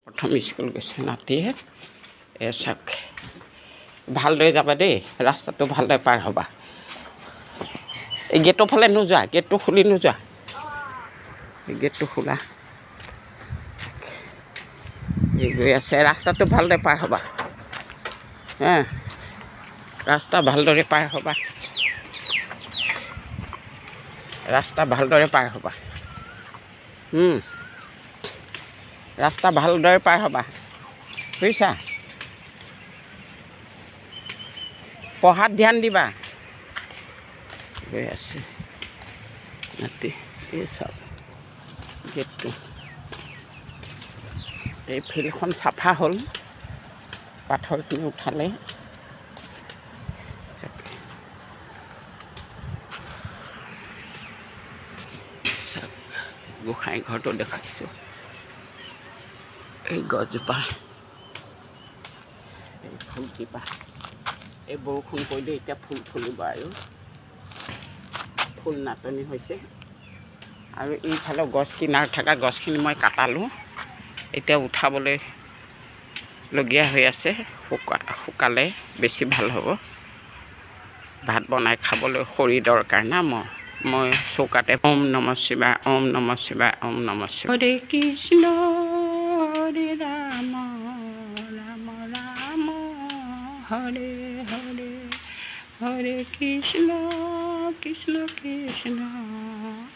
প্ৰথম স্কুল গৈছে নাতিয়ে চাওক ভালদৰে যাবা দেই ৰাস্তাটো ভালদৰে পাৰ হ'বা এই গেটৰ ফালে নোযোৱা গেটটো খুলি নোযোৱা গেটটো খোলা এই গৈ আছে ৰাস্তাটো ভালদৰে পাৰ হ'বা ৰাস্তা ভালদৰে পাৰ হ'বা ৰাস্তা ভালদৰে পাৰ হ'বা ৰাস্তা ভালদৰে পাৰ হ'বা বুজিছা পঢ়াত ধ্যান দিবা গৈ আছে নাতি এই চাওক গেটটো এই ফিল্ডখন চাফা হ'ল পাথৰখিনি উঠালে চাওক গোসাঁই ঘৰটো দেখাইছোঁ এই গছজোপা এই ফুলজোপা এই বৰষুণ পৰিলে এতিয়া ফুল ফুলিব আৰু ফুল নাটনি হৈছে আৰু এইফালে গছ কিনাৰত থকা গছখিনি মই কাটালোঁ এতিয়া উঠাবলৈ লগীয়া হৈ আছে শুকালে বেছি ভাল হ'ব ভাত বনাই খাবলৈ শৰীৰৰ কাৰণে মই চৌকাতে ওম নমঃ শিৱায় ওম নমঃ শিৱায় ওম নমঃ শিৱায় হৰে কৃষ্ণ হৰে ৰাম ৰাম ৰাম হৰে হৰে হৰে কৃষ্ণ কৃষ্ণ কৃষ্ণ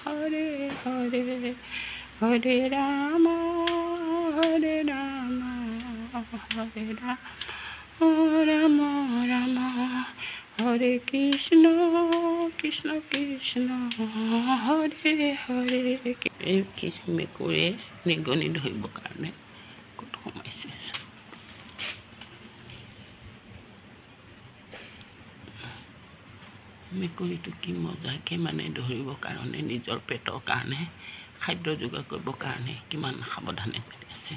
হৰে হৰে হৰে ৰাম হৰে ৰাম হৰে ৰাম ৰাম হৰে কৃষ্ণ কৃষ্ণ কৃষ্ণ হৰে হৰে এই মেকুৰীয়ে নিগনি ধৰিবৰ কাৰণে ক'ত সোমাইছে মেকুৰীটো কি মজাকৈ মানে ধৰিবৰ কাৰণে নিজৰ পেটৰ কাৰণে খাদ্য যোগাৰ কৰিবৰ কাৰণে কিমান সাৱধানে কৰি আছে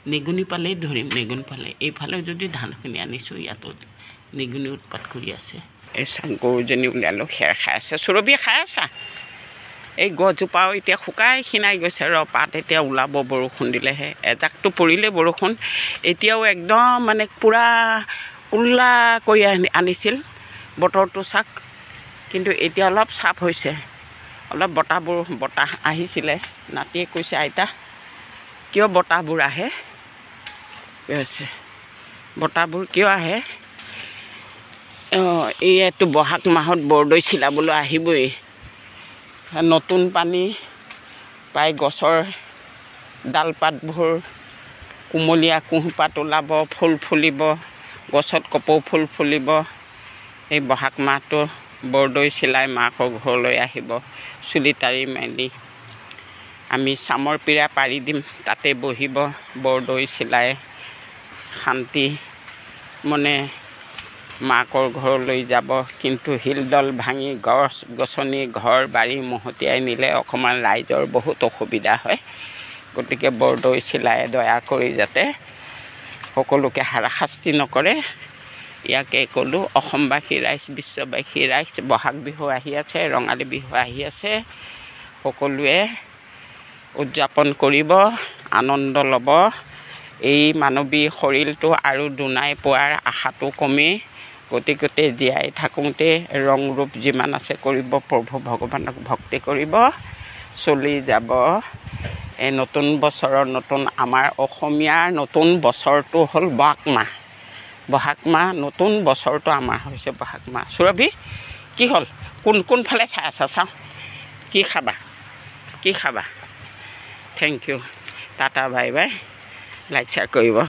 নিগনি পালেই ধৰিম নিগনি পালে এইফালে যদি ধানখিনি আনিছোঁ ইয়াতো নিগনি উৎপাত কৰি আছে এই চাওক গৰুজনী উলিয়ালোঁ খেৰ খাই আছে চুৰভি খাই আছা এই গছজোপাও এতিয়া শুকাই খিনাই গৈছে পাত এতিয়া ওলাব বৰষুণ দিলেহে এজাকটো পৰিলে বৰষুণ এতিয়াও একদম মানে পূৰা কোলা কৰি আনিছিল বতৰটো চাওক কিন্তু এতিয়া অলপ চাফ হৈছে অলপ বতাহ আহিছিলে নাতিয়ে কৈছে আইতা কিয় বতাহবোৰ আহে কৈছে বতাহবোৰ কিয় আহে এইটো বহাগ মাহত বৰদৈ চিলাবলৈ আহিবই নতুন পানী পাই গছৰ ডালপাতবোৰ কুমলীয়া কুঁহপাত ওলাব ফুল ফুলিব গছত কপৌ ফুল ফুলিব এই বহাগ মাহটো বৰদৈ চিলাই মাকৰ ঘৰলৈ আহিব চুলি তাৰি মেলি আমি চামৰ পীৰা পাৰি দিম তাতে বহিব বৰদৈ চিলাই শান্তি মনে মাকৰ ঘৰলৈ যাব কিন্তু শিলডল ভাঙি গছ গছনি ঘৰ বাৰী মহতিয়াই নিলে অকণমান ৰাইজৰ বহুত অসুবিধা হয় গতিকে বৰদৈ চিলাই দয়া কৰি যাতে সকলোকে হাৰাশাস্তি নকৰে ইয়াকে ক'লোঁ অসমবাসী ৰাইজ বিশ্ববাসী ৰাইজ বহাগ বিহু আহি আছে ৰঙালী বিহু আহি আছে সকলোৱে উদযাপন কৰিব আনন্দ ল'ব এই মানৱী শৰীৰটো আৰু দুনাই পোৱাৰ আশাটো কমি গতিকে জীয়াই থাকোঁতে ৰং ৰূপ যিমান আছে কৰিব প্ৰভু ভগৱানক ভক্তি কৰিব চলি যাব এই নতুন বছৰৰ নতুন আমাৰ অসমীয়াৰ নতুন বছৰটো হ'ল বহাগ মাহ নতুন বছৰটো আমাৰ হৈছে বহাগ মাহ সুৰভি কি হ'ল কোনফালে চাই আছা চাওঁ কি খাবা thank you tata bye bye like share কৰিব